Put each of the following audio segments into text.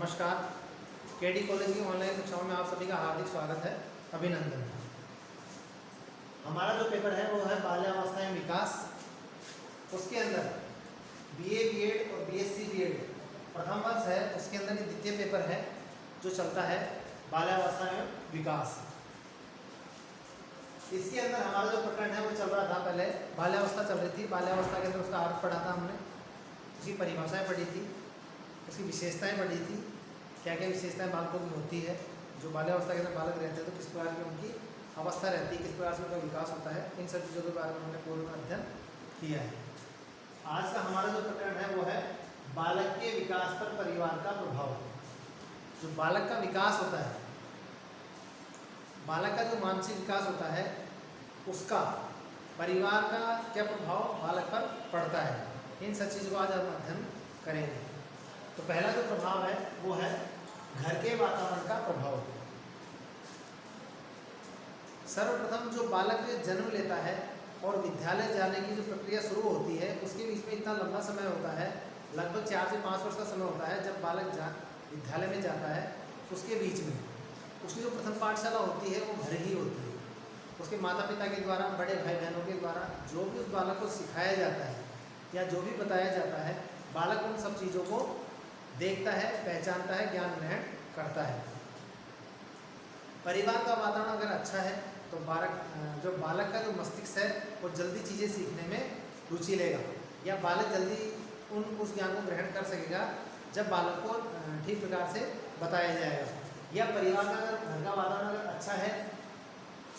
नमस्कार। KD college की online कक्षाओं में आप सभी का हार्दिक स्वागत है, अभिनंदन। हमारा जो पेपर है वो है बाल्यावस्था एवं विकास। उसके अंदर बीए बीएड और बीएससी बीएड प्रथम वर्ष है, उसके अंदर ये द्वितीय पेपर है जो चलता है बाल्यावस्था एवं विकास। इसके अंदर हमारा जो प्रकरण है वो चल रहा था, पहले बाल्यावस्था चल रही थी। बाल्यावस्था के अंदर उसका अर्थ पढ़ा था हमने, उसकी परिभाषाएं पढ़ी थी, उसकी विशेषताएं पढ़ी थी, क्या क्या विशेषताएं बालकों की होती है। जो बाल्यावस्था के अंदर बालक रहते हैं तो किस प्रकार की उनकी अवस्था रहती है, किस प्रकार से उनका विकास होता है, इन सब चीज़ों के बारे में हमने पूर्व में अध्ययन किया है। आज का हमारा जो प्रकरण है वो है बालक के विकास पर परिवार का प्रभाव। जो बालक का विकास होता है, बालक का जो मानसिक विकास होता है, उसका परिवार का क्या प्रभाव बालक पर पड़ता है, इन सब चीज़ों को आज हम अध्ययन करेंगे। तो पहला जो प्रभाव है वो है घर के वातावरण का प्रभाव। सर्वप्रथम जो बालक जन्म लेता है और विद्यालय जाने की जो प्रक्रिया शुरू होती है, उसके बीच में इतना लंबा समय होता है, लगभग 4 से 5 वर्ष का समय होता है जब बालक विद्यालय में जाता है। उसके बीच में उसकी जो प्रथम पाठशाला होती है वो घर ही होती है। उसके माता पिता के द्वारा, बड़े भाई बहनों के द्वारा जो भी उस बालक को सिखाया जाता है या जो भी बताया जाता है, बालक उन सब चीज़ों को देखता है, पहचानता है, ज्ञान ग्रहण करता है। परिवार का वातावरण अगर अच्छा है तो बालक का जो मस्तिष्क है वो जल्दी चीज़ें सीखने में रुचि लेगा, या बालक जल्दी उस ज्ञान को ग्रहण कर सकेगा जब बालक को ठीक प्रकार से बताया जाएगा। या परिवार का अगर घर का वातावरण अगर अच्छा है,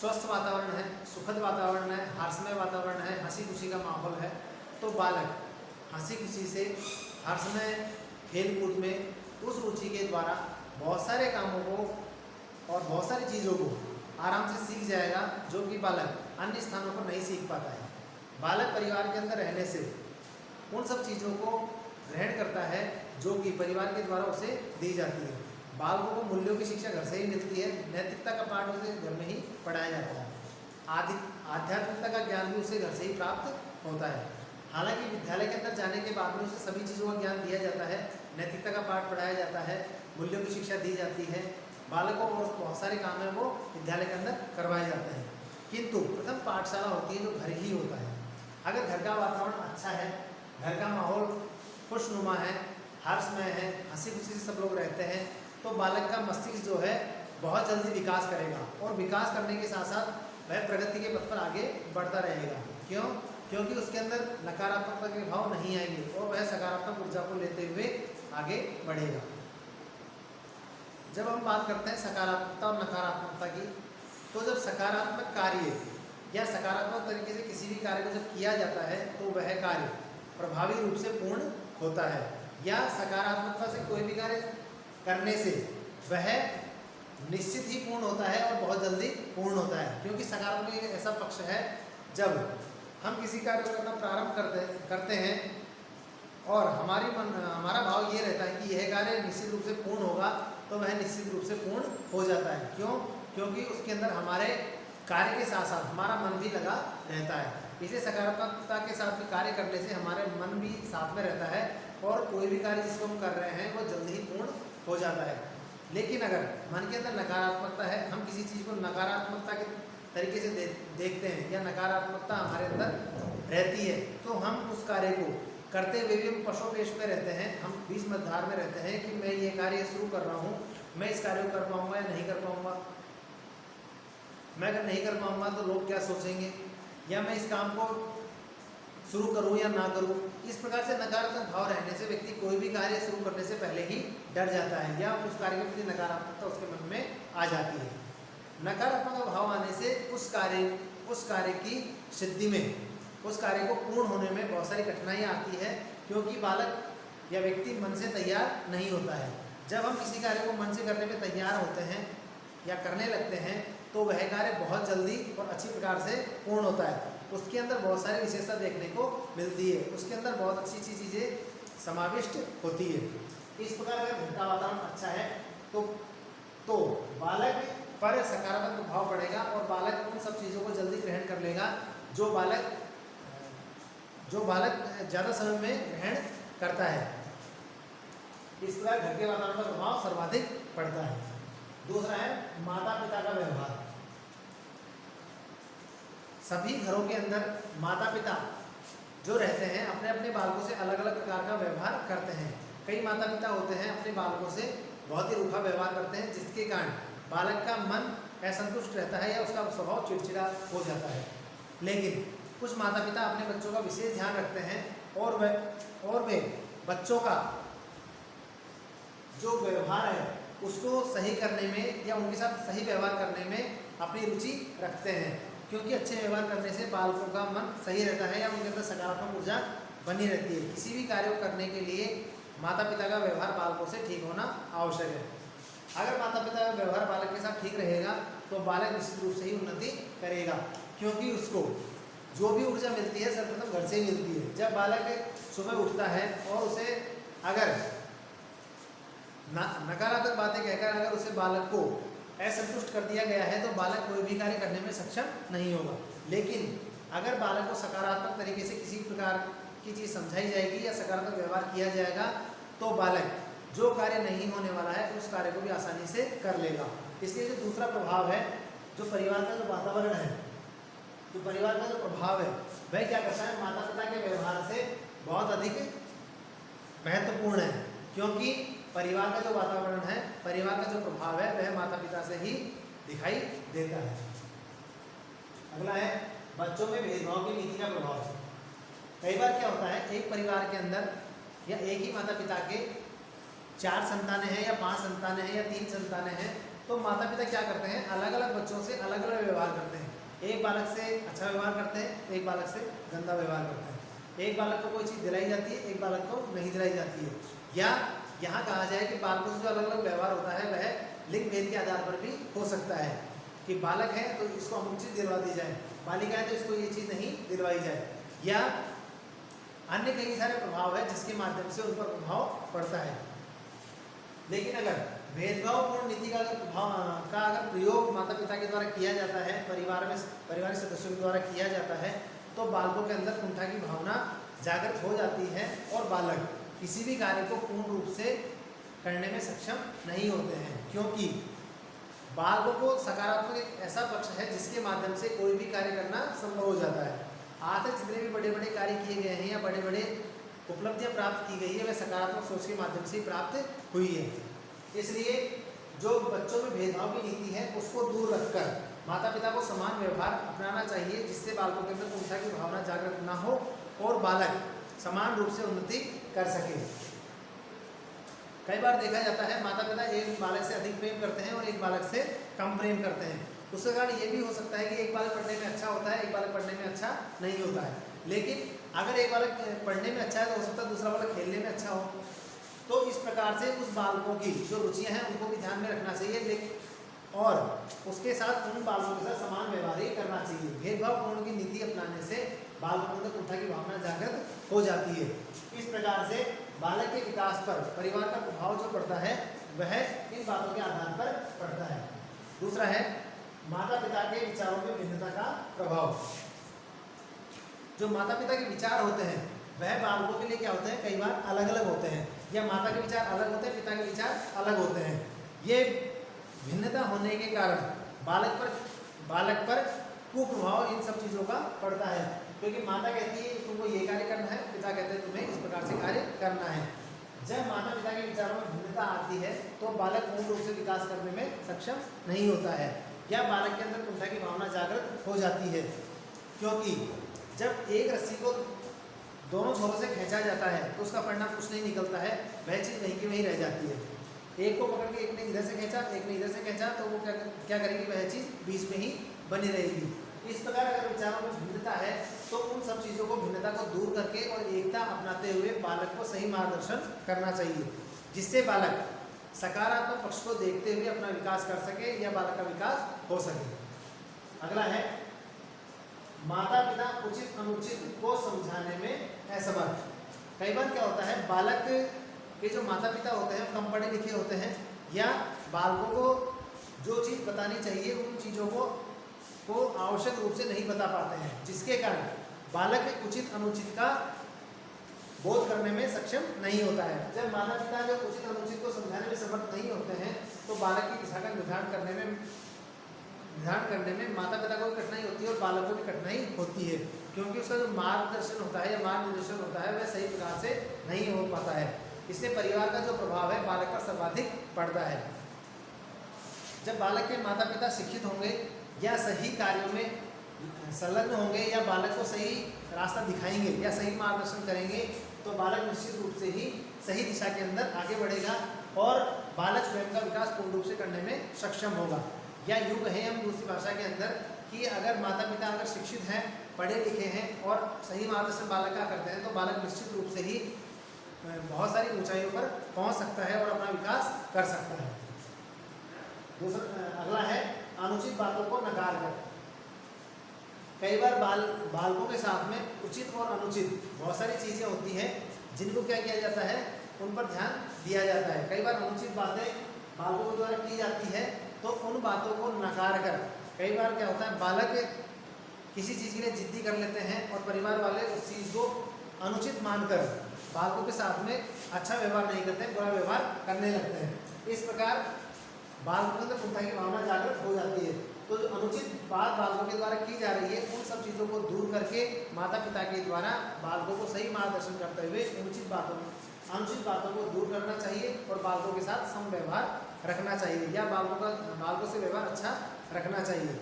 स्वस्थ वातावरण है, सुखद वातावरण है, हास्यमय वातावरण है, हंसी खुशी का माहौल है, तो बालक हंसी खुशी से, हर्षमय खेल कूद में उस रुचि के द्वारा बहुत सारे कामों को और बहुत सारी चीज़ों को आराम से सीख जाएगा, जो कि बालक अन्य स्थानों पर नहीं सीख पाता है। बालक परिवार के अंदर रहने से उन सब चीज़ों को ग्रहण करता है जो कि परिवार के द्वारा उसे दी जाती है। बालकों को मूल्यों की शिक्षा घर से ही मिलती है, नैतिकता का पाठ उसे घर में ही पढ़ाया जाता है, आध्यात्मिकता का ज्ञान भी उसे घर से ही प्राप्त होता है। हालांकि विद्यालय के अंदर जाने के बाद में उसे सभी चीज़ों का ज्ञान दिया जाता है, नैतिकता का पाठ पढ़ाया जाता है, मूल्यों की शिक्षा दी जाती है, बालकों को बहुत सारे काम है वो विद्यालय के अंदर करवाए जाते हैं। किंतु प्रथम पाठशाला होती है जो घर ही होता है। अगर घर का वातावरण अच्छा है, घर का माहौल खुशनुमा है, हर्षमय है, हंसी खुशी से सब लोग रहते हैं, तो बालक का मस्तिष्क जो है बहुत जल्दी विकास करेगा, और विकास करने के साथ साथ वह प्रगति के पथ पर आगे बढ़ता रहेगा। क्यों? क्योंकि उसके अंदर नकारात्मकता के भाव नहीं आएंगे और वह सकारात्मक ऊर्जा को लेते हुए आगे बढ़ेगा। जब हम बात करते हैं सकारात्मकता और नकारात्मकता की, तो जब सकारात्मक कार्य या सकारात्मक तरीके से किसी भी कार्य को जब किया जाता है तो वह कार्य प्रभावी रूप से पूर्ण होता है, या सकारात्मकता से कोई भी कार्य करने से वह निश्चित ही पूर्ण होता है और बहुत जल्दी पूर्ण होता है। क्योंकि सकारात्मक एक ऐसा पक्ष है जब हम किसी कार्य को करना प्रारंभ करते हैं और हमारा भाव ये रहता है कि यह कार्य निश्चित रूप से पूर्ण होगा, तो वह निश्चित रूप से पूर्ण हो जाता है। क्यों? क्योंकि उसके अंदर हमारे कार्य के साथ साथ हमारा मन भी लगा रहता है। इसे सकारात्मकता के साथ में कार्य करने से हमारे मन भी साथ में रहता है और कोई भी कार्य जिसको हम कर रहे हैं वो जल्दी ही पूर्ण हो जाता है। लेकिन अगर मन के अंदर नकारात्मकता है, हम किसी चीज़ को नकारात्मकता के तरीके से देखते हैं या नकारात्मकता हमारे अंदर रहती है, तो हम उस कार्य को करते हुए भी हम पशोपेश में रहते हैं, हम बीच मध्यधार में रहते हैं कि मैं ये कार्य शुरू कर रहा हूँ, मैं इस कार्य को कर पाऊँगा या नहीं कर पाऊँगा, मैं अगर नहीं कर पाऊँगा तो लोग क्या सोचेंगे, या मैं इस काम को शुरू करूँ या ना करूँ। इस प्रकार से नकारात्मक भाव रहने से व्यक्ति कोई भी कार्य शुरू करने से पहले ही डर जाता है या उस कार्य के प्रति नकारात्मकता उसके मन में आ जाती है। नकारात्मक भाव आने से उस कार्य की सिद्धि में, उस कार्य को पूर्ण होने में बहुत सारी कठिनाइयाँ आती है, क्योंकि बालक या व्यक्ति मन से तैयार नहीं होता है। जब हम किसी कार्य को मन से करने में तैयार होते हैं या करने लगते हैं तो वह कार्य बहुत जल्दी और अच्छी प्रकार से पूर्ण होता है। उसके अंदर बहुत सारी विशेषता देखने को मिलती है, उसके अंदर बहुत अच्छी अच्छी चीज़ें समाविष्ट होती है। इस प्रकार अगर घर का वातावरण अच्छा है तो बालक पर सकारात्मक प्रभाव पड़ेगा और बालक उन सब चीज़ों को जल्दी ग्रहण कर लेगा जो बालक ज़्यादा समय में ग्रहण करता है। इस प्रकार घर के वातावरण का प्रभाव सर्वाधिक पड़ता है। दूसरा है माता पिता का व्यवहार। सभी घरों के अंदर माता पिता जो रहते हैं अपने अपने बालकों से अलग अलग प्रकार का व्यवहार करते हैं। कई माता पिता होते हैं अपने बालकों से बहुत ही रूखा व्यवहार करते हैं, जिसके कारण बालक का मन असंतुष्ट रहता है या उसका स्वभाव चिड़चिड़ा हो जाता है। लेकिन कुछ माता पिता अपने बच्चों का विशेष ध्यान रखते हैं और वे बच्चों का जो व्यवहार है उसको सही करने में या उनके साथ सही व्यवहार करने में अपनी रुचि रखते हैं, क्योंकि अच्छे व्यवहार करने से बालकों का मन सही रहता है या उनके अंदर सकारात्मक ऊर्जा बनी रहती है। किसी भी कार्य को करने के लिए माता पिता का व्यवहार बालकों से ठीक होना आवश्यक है। अगर माता पिता का व्यवहार बालक के साथ ठीक रहेगा तो बालक निश्चित रूप से ही उन्नति करेगा, क्योंकि उसको जो भी ऊर्जा मिलती है सर्वप्रथम घर से ही मिलती है। जब बालक सुबह उठता है और उसे अगर नकारात्मक बातें कहकर अगर उसे बालक को असंतुष्ट कर दिया गया है तो बालक कोई भी कार्य करने में सक्षम नहीं होगा। लेकिन अगर बालक को सकारात्मक तरीके से किसी प्रकार की चीज़ समझाई जाएगी या सकारात्मक व्यवहार किया जाएगा तो बालक जो कार्य नहीं होने वाला है उस कार्य को भी आसानी से कर लेगा। इसलिए जो दूसरा प्रभाव है, जो परिवार का जो वातावरण है, जो परिवार का जो प्रभाव है वह क्या करता है, माता पिता के व्यवहार से बहुत अधिक महत्वपूर्ण है, क्योंकि परिवार का जो वातावरण है, परिवार का जो प्रभाव है वह माता पिता से ही दिखाई देता है। अगला है बच्चों में भेदभाव की नीति का प्रभाव। कई बार क्या होता है, एक परिवार के अंदर या एक ही माता पिता के 4 संतानें हैं या 5 संतानें हैं या 3 संतानें हैं, तो माता पिता क्या करते हैं, अलग अलग बच्चों से अलग अलग व्यवहार करते हैं। एक बालक से अच्छा व्यवहार करते हैं, एक बालक से गंदा व्यवहार करते हैं। एक बालक को कोई चीज़ दिलाई जाती है, एक बालक को नहीं दिलाई जाती है। या यहाँ कहा जाए कि बालकों से जो अलग अलग व्यवहार होता है वह लिंग भेद के आधार पर भी हो सकता है, कि बालक है तो इसको अमुक चीज़ दिलवा दी जाए, बालिका है तो इसको ये चीज़ नहीं दिलवाई जाए, या अन्य कई सारे प्रभाव है जिसके माध्यम से उन पर प्रभाव पड़ता है। लेकिन अगर भेदभावपूर्ण नीति का अगर प्रयोग माता पिता के द्वारा किया जाता है, परिवार सदस्यों के द्वारा किया जाता है, तो बालकों के अंदर कुंठा की भावना जागृत हो जाती है और बालक किसी भी कार्य को पूर्ण रूप से करने में सक्षम नहीं होते हैं, क्योंकि बालकों को सकारात्मक एक ऐसा पक्ष है जिसके माध्यम से कोई भी कार्य करना संभव हो जाता है। आज तक जितने भी बड़े बड़े कार्य किए गए हैं या बड़े बड़े उपलब्धियां प्राप्त की गई है वह सकारात्मक सोच के माध्यम से प्राप्त हुई है। इसलिए जो बच्चों में भेदभाव की नीति है उसको दूर रखकर माता पिता को समान व्यवहार अपनाना चाहिए, जिससे बालकों के अंदर कुंठा की भावना जागृत ना हो और बालक समान रूप से उन्नति कर सके। कई बार देखा जाता है माता पिता एक बालक से अधिक प्रेम करते हैं और एक बालक से कम प्रेम करते हैं। उसके कारण ये भी हो सकता है कि एक बालक पढ़ने में अच्छा होता है, एक बालक पढ़ने में अच्छा नहीं होता है। लेकिन अगर एक बालक पढ़ने में अच्छा है तो हो सकता है दूसरा बालक खेलने में अच्छा हो। तो इस प्रकार से उस बालकों की जो रुचियां हैं उनको भी ध्यान में रखना चाहिए और उसके साथ उन बालकों के साथ समान व्यवहार ही करना चाहिए। भेदभावपूर्ण की नीति अपनाने से बालकों में कुंठा की भावना जागृत हो जाती है। इस प्रकार से बालक के विकास पर परिवार का प्रभाव जो पड़ता है वह इन बातों के आधार पर पड़ता है। दूसरा है माता पिता के विचारों में भिन्नता का प्रभाव। जो माता पिता के विचार होते हैं वह बालकों के लिए क्या होते हैं, कई बार अलग अलग होते हैं, या माता के विचार अलग होते हैं, पिता के विचार अलग होते हैं। ये भिन्नता होने के कारण बालक पर कुप्रभाव इन सब चीज़ों का पड़ता है, क्योंकि माता कहती है तुमको ये कार्य करना है, पिता कहते हैं तुम्हें इस प्रकार से कार्य करना है। जब माता पिता के विचारों में भिन्नता आती है तो बालक पूर्ण रूप से विकास करने में सक्षम नहीं होता है, या बालक के अंदर कुंठा की भावना जागृत हो जाती है, क्योंकि जब एक रस्सी को दोनों छोरों से खींचा जाता है तो उसका परिणाम कुछ नहीं निकलता है, वह चीज़ वहीं की वहीं रह जाती है। एक को पकड़ के एक ने इधर से खींचा, एक ने इधर से खींचा, तो वो क्या करेगी, वह चीज़ बीच में ही बनी रहेगी। इस प्रकार अगर विचारों में भिन्नता है तो उन सब चीज़ों को भिन्नता को दूर करके और एकता अपनाते हुए बालक को सही मार्गदर्शन करना चाहिए, जिससे बालक सकारात्मक पक्ष को देखते हुए अपना विकास कर सके या बालक का विकास हो सके। अगला है माता पिता उचित अनुचित को समझाने में असमर्थ। कई बार क्या होता है, बालक के जो माता पिता होते हैं कम पढ़े लिखे होते हैं, या बालकों को जो चीज़ बतानी चाहिए उन चीज़ों को आवश्यक रूप से नहीं बता पाते हैं, जिसके कारण बालक के उचित अनुचित का बोध करने में सक्षम नहीं होता है। जब माता पिता जो उचित अनुचित को समझाने में समर्थ नहीं होते हैं तो बालक की दिशा का निर्धारण करने में माता पिता को भी कठिनाई होती है और बालक को भी कठिनाई होती है, क्योंकि उसका जो मार्गदर्शन होता है या मार्गनिर्देशन होता है वह सही प्रकार से नहीं हो पाता है। इसलिए परिवार का जो प्रभाव है बालक पर सर्वाधिक पड़ता है। जब बालक के माता पिता शिक्षित होंगे या सही कार्यों में संलग्न होंगे या बालक को सही रास्ता दिखाएंगे या सही मार्गदर्शन करेंगे तो बालक निश्चित रूप से ही सही दिशा के अंदर आगे बढ़ेगा और बालक स्वयं का विकास पूर्ण रूप से करने में सक्षम होगा। या यूँ कहें हम दूसरी भाषा के अंदर कि अगर माता पिता अगर शिक्षित हैं, पढ़े लिखे हैं और सही मार्गदर्शन बालक का करते हैं तो बालक निश्चित रूप से ही बहुत सारी ऊंचाइयों पर पहुंच सकता है और अपना विकास कर सकता है। अगला है अनुचित बातों को नकार कर। कई बार बालकों के साथ में उचित और अनुचित बहुत सारी चीज़ें होती हैं जिनको क्या किया जाता है, उन पर ध्यान दिया जाता है। कई बार अनुचित बातें बालकों के द्वारा की जाती है तो उन बातों को नकार कर, कई बार क्या होता है बालक किसी चीज़ के लिए जिद्दी कर लेते हैं और परिवार वाले उस चीज़ को अनुचित मानकर बालकों के साथ में अच्छा व्यवहार नहीं करते, बुरा व्यवहार करने लगते हैं। इस प्रकार बालकों के अंदर कुंठा की भावना जागृत हो जाती है। तो जो अनुचित बात बालकों के द्वारा की जा रही है उन सब चीज़ों को दूर करके माता पिता के द्वारा बालकों को सही मार्गदर्शन करते हुए अनुचित बातों को दूर करना चाहिए और बालकों के साथ सम व्यवहार रखना चाहिए या बालकों से व्यवहार अच्छा रखना चाहिए।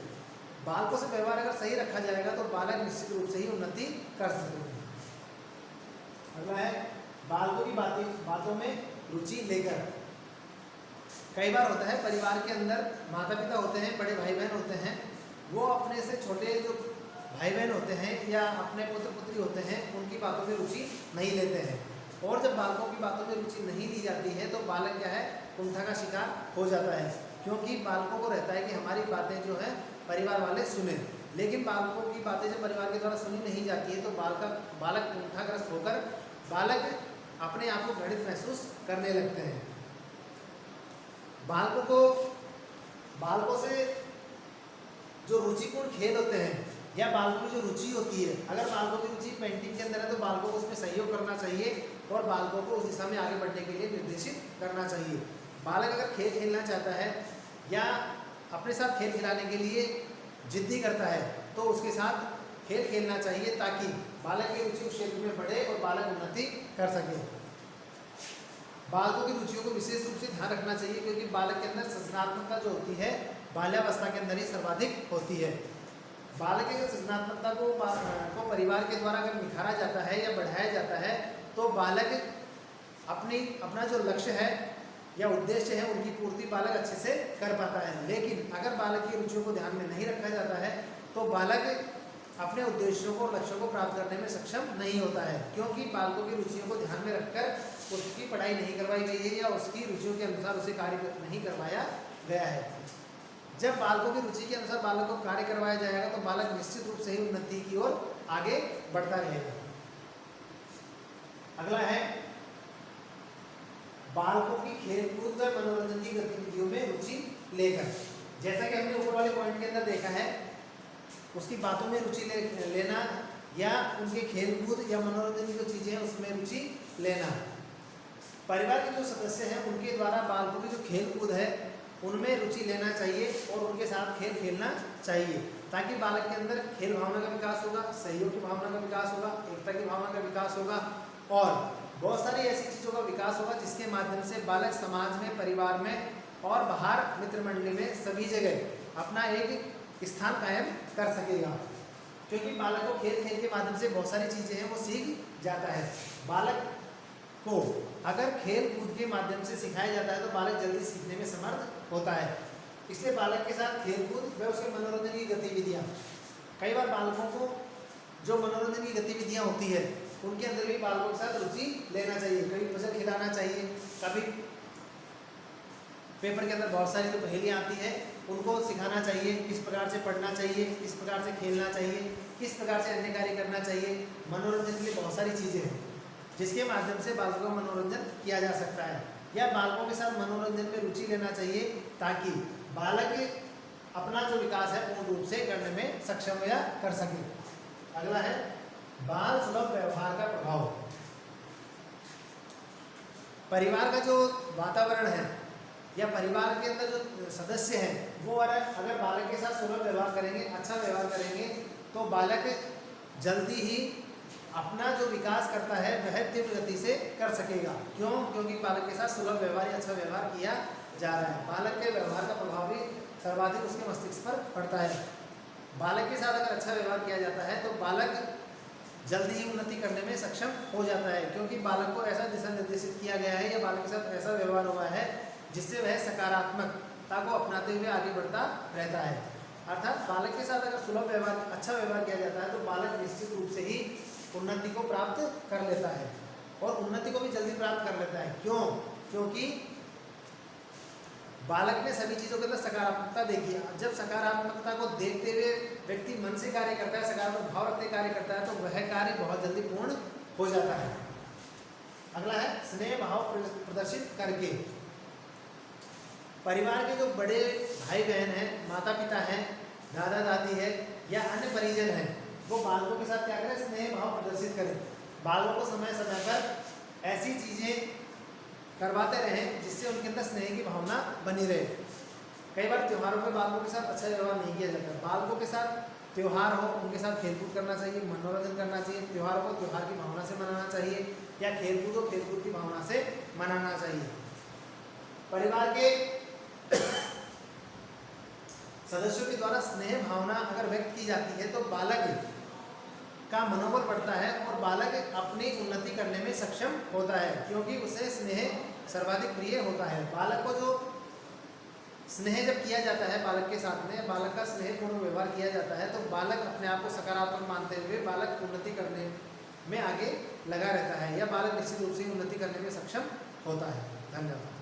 बालकों से व्यवहार अगर सही रखा जाएगा तो बालक निश्चित रूप से ही उन्नति कर सकेंगे। अगला है बालकों की बातों में रुचि लेकर। कई बार होता है परिवार के अंदर माता पिता होते हैं, बड़े भाई बहन होते हैं, वो अपने से छोटे जो भाई बहन होते हैं या अपने पुत्र पुत्री होते हैं उनकी बातों में रुचि नहीं लेते हैं और जब बालकों की बातों में रुचि नहीं ली जाती है तो बालक क्या है, कुंठा का शिकार हो जाता है, क्योंकि बालकों को रहता है कि हमारी बातें जो है परिवार वाले सुने। लेकिन बालकों की बातें जब परिवार के द्वारा सुनी नहीं जाती है तो बालक कुंठाग्रस्त होकर बालक अपने आप को घृणित महसूस करने लगते हैं। बालकों से जो रुचिपूर्ण खेल होते हैं या बालकों की जो रुचि होती है, अगर बालकों की रुचि पेंटिंग के अंदर है तो बालकों को उसमें सहयोग करना चाहिए और बालकों को उस दिशा में आगे बढ़ने के लिए निर्देशित करना चाहिए। बालक अगर खेल खेलना चाहता है या अपने साथ खेल खिलाने के लिए जिद्दी करता है तो उसके साथ खेल खेलना चाहिए ताकि बालक की रुचि उस क्षेत्र में बढ़े और बालक उन्नति कर सके। बालकों की रुचियों को विशेष रूप से ध्यान रखना चाहिए क्योंकि बालक के अंदर सृजनात्मकता जो होती है बाल्यावस्था के अंदर ही सर्वाधिक होती है। बालक की सृजनात्मकता को परिवार के द्वारा अगर निखारा जाता है या बढ़ाया जाता है तो बालक अपना जो लक्ष्य है या उद्देश्य है उनकी पूर्ति बालक अच्छे से कर पाता है। लेकिन अगर बालक की रुचियों को ध्यान में नहीं रखा जाता है तो बालक अपने उद्देश्यों को लक्ष्यों को प्राप्त करने में सक्षम नहीं होता है, क्योंकि बालकों की रुचियों को ध्यान में रखकर उसकी पढ़ाई नहीं करवाई गई है या उसकी रुचियों के अनुसार उसे कार्य नहीं करवाया गया है। जब बालकों की रुचि के अनुसार बालक को कार्य करवाया जाएगा तो बालक निश्चित रूप से ही उन्नति की ओर आगे बढ़ता रहेगा। अगला है बालकों की खेलकूद व मनोरंजन की गतिविधियों में रुचि लेकर। जैसा कि हमने ऊपर वाले पॉइंट के अंदर देखा है, उसकी बातों में रुचि लेना या उनके खेलकूद या मनोरंजन की जो चीज़ें हैं उसमें रुचि लेना। परिवार के जो सदस्य हैं उनके द्वारा बालकों की जो खेलकूद है उनमें रुचि लेना चाहिए और उनके साथ खेल खेलना चाहिए ताकि बालक के अंदर खेल भावना का विकास होगा, सहयोग की भावना का विकास होगा, एकता की भावना का विकास होगा और बहुत सारी ऐसी चीज़ों का विकास होगा जिसके माध्यम से बालक समाज में, परिवार में और बाहर मित्र मंडली में सभी जगह अपना एक स्थान कायम कर सकेगा। क्योंकि बालक को खेल खेल के माध्यम से बहुत सारी चीज़ें हैं वो सीख जाता है। बालक को अगर खेल कूद के माध्यम से सिखाया जाता है तो बालक जल्दी सीखने में समर्थ होता है। इसलिए बालक के साथ खेल कूद व उसके मनोरंजन की गतिविधियाँ, कई बार बालकों को जो मनोरंजन की गतिविधियाँ होती है उनके अंदर भी बालकों के साथ रुचि लेना चाहिए। कभी पजल खिलाना चाहिए, कभी पेपर के अंदर बहुत सारी जो पहेलियाँ आती हैं उनको सिखाना चाहिए, किस प्रकार से पढ़ना चाहिए, किस प्रकार से खेलना चाहिए, किस प्रकार से अन्य कार्य करना चाहिए। मनोरंजन के लिए बहुत सारी चीज़ें हैं जिसके माध्यम से बालकों का मनोरंजन किया जा सकता है या बालकों के साथ मनोरंजन में रुचि लेना चाहिए ताकि बालक अपना जो विकास है पूर्ण रूप से करने में सक्षम या कर सके। अगला है बाल सुलभ व्यवहार का प्रभाव। परिवार का जो वातावरण है या परिवार के अंदर जो सदस्य हैं वो अगर बालक के साथ सुलभ व्यवहार करेंगे, अच्छा व्यवहार करेंगे, तो बालक जल्दी ही अपना जो विकास करता है वह तीव्र गति से कर सकेगा। क्यों? क्योंकि बालक के साथ सुलभ व्यवहार या अच्छा व्यवहार किया जा रहा है। बालक के व्यवहार का प्रभाव भी सर्वाधिक उसके मस्तिष्क पर पड़ता है। बालक के साथ अगर अच्छा व्यवहार किया जाता है तो बालक जल्दी ही उन्नति करने में सक्षम हो जाता है, क्योंकि बालक को ऐसा दिशा निर्देशित किया गया है या बालक के साथ ऐसा व्यवहार हुआ है जिससे वह सकारात्मकता को अपनाते हुए आगे बढ़ता रहता है। अर्थात बालक के साथ अगर सुलभ व्यवहार, अच्छा व्यवहार किया जाता है तो बालक निश्चित रूप से ही उन्नति को प्राप्त कर लेता है और उन्नति को भी जल्दी प्राप्त कर लेता है। क्यों? क्योंकि बालक ने सभी चीज़ों के अंदर सकारात्मकता देखी है। जब सकारात्मकता को देखते हुए व्यक्ति मन से कार्य करता है, सकारात्मक भाव रखते कार्य करता है, तो वह कार्य बहुत जल्दी पूर्ण हो जाता है। अगला है स्नेह भाव प्रदर्शित करके। परिवार के जो बड़े भाई बहन हैं, माता पिता हैं, दादा दादी है या अन्य परिजन हैं, वो बालकों के साथ क्या करें? स्नेह भाव प्रदर्शित करें। बालकों को समय समय पर ऐसी चीज़ें करवाते रहें जिससे उनके अंदर स्नेह की भावना बनी रहे। कई बार त्योहारों में बालकों के साथ अच्छा व्यवहार नहीं किया जाता। बालकों के साथ त्यौहार हो, उनके साथ खेलकूद करना चाहिए, मनोरंजन करना चाहिए। त्योहारों को त्योहार की भावना से मनाना चाहिए या खेलकूद को खेलकूद की भावना से मनाना चाहिए। परिवार के सदस्यों के द्वारा स्नेह भावना अगर व्यक्त की जाती है तो बालक का मनोबल बढ़ता है और बालक अपनी उन्नति करने में सक्षम होता है, क्योंकि उसे स्नेह सर्वाधिक प्रिय होता है। बालक को जो स्नेह जब किया जाता है बालक के साथ में, बालक का स्नेहपूर्ण व्यवहार किया जाता है, तो बालक अपने आप को सकारात्मक मानते हुए बालक उन्नति करने में आगे लगा रहता है या बालक निश्चित रूप से उन्नति करने में सक्षम होता है। धन्यवाद।